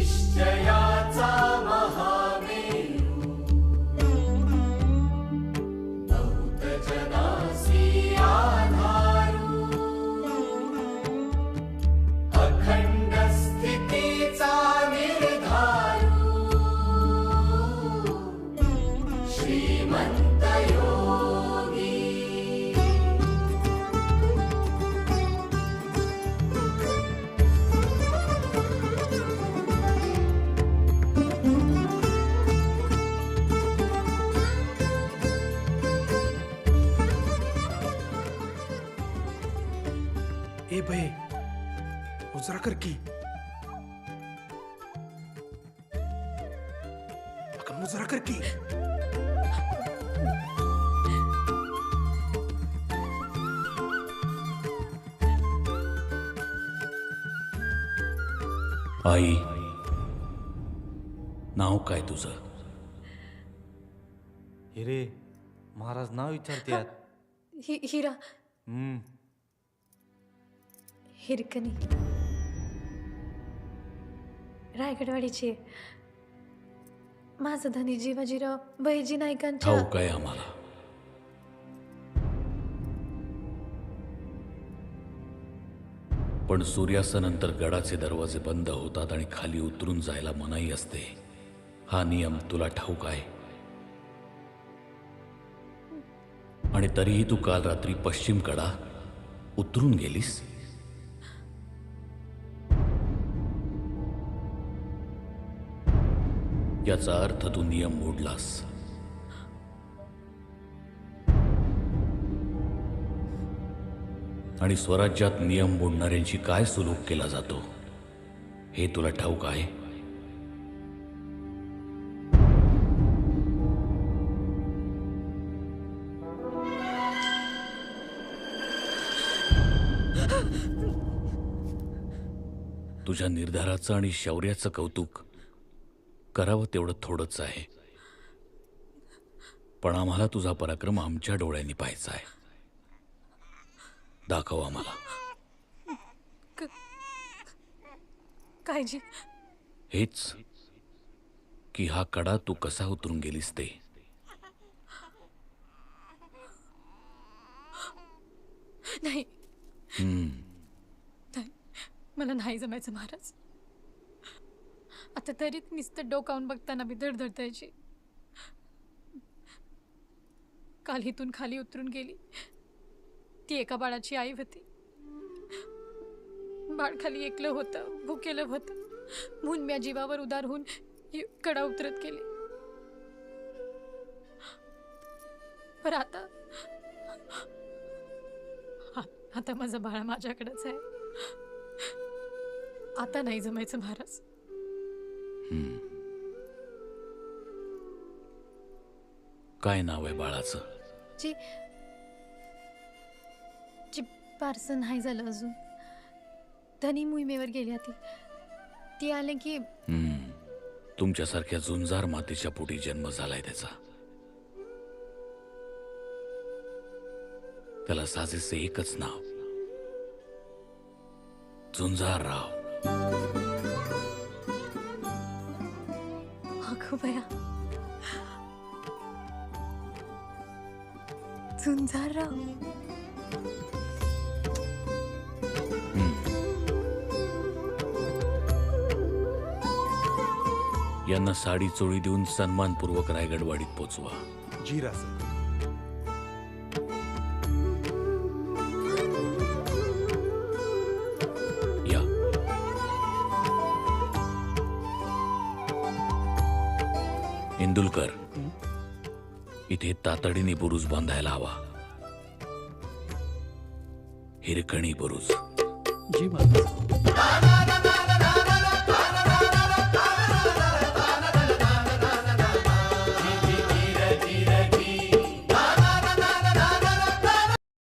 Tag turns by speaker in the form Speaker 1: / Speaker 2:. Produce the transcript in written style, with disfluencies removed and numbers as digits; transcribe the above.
Speaker 1: निश्चयाचा महामेरू बहुत जनासी आधारू अखंड स्थितीचा निर्धारू श्रीमंत योगी
Speaker 2: ए बे उजरा कर की अगं मुजरा कर की
Speaker 3: आई नाव काय तुझं?
Speaker 4: हिरे महाराज नाव विचारते
Speaker 5: हिरा हिरकणी रायगडवाडीची आहे. माझं धनी जीवाजीराव बहिजी नायकांच्या
Speaker 3: ठाऊक आहे आम्हाला. पण सूर्यास्तानंतर गडाचे दरवाजे बंद होतात आणि खाली उतरून जायला मनाई असते. हा नियम तुला ठाऊक आहे. आणि तरीही तू काल रात्री पश्चिम कडा उतरून गेलीस. याचा अर्थ तू नियम मोडलास. आणि स्वराज्यात नियम मोडणाऱ्यांची काय सुलूक केला जातो हे तुला ठाऊक आहे. तुझ्या निर्धाराचं आणि शौर्याचं कौतुक करावं तेवढं थोडंच आहे. पण आम्हाला तुझा पराक्रम आमच्या डोळ्यांनी पाहायचा आहे. दाखव आम्हाला.
Speaker 5: काळजी
Speaker 3: हेच की हा कडा तू कसा उतरून गेलीस ते.
Speaker 5: नाही मला नाही जमायचं महाराज. आता तरी नुसतं डोकावून बघताना बी धडधडतायची. काल हितून खाली उतरून गेली ती एका बाळाची आई होती. बाळ खाली एकलं होतं, भुकेलं होतं म्हणून म्या जीवावर उदार होऊन ही कडा उतरत गेली. पर आता माझं बाळ माझ्याकडेच आहे. आता नाही जमायचं महाराज.
Speaker 3: काय नाव आहे बाळाचं?
Speaker 5: जी जी पार्सन नाही झालं अजून. धनी मोहिमेवर गेली ती आले की
Speaker 3: तुमच्यासारख्या झुंजार मातीच्या पोटी जन्म झालाय त्याचा. त्याला साजेसे एकच नाव, झुंजारराव.
Speaker 5: अगो बया, झुंजारराव.
Speaker 3: यांना साडी चोळी देऊन सन्मानपूर्वक रायगडवाडीत पोचवा.
Speaker 2: जीरा सर.
Speaker 3: या. इंदुलकर, इथे तातडीने बुरुज बांधायला हवा. हिरकणी बुरुज.
Speaker 2: जी महाराज.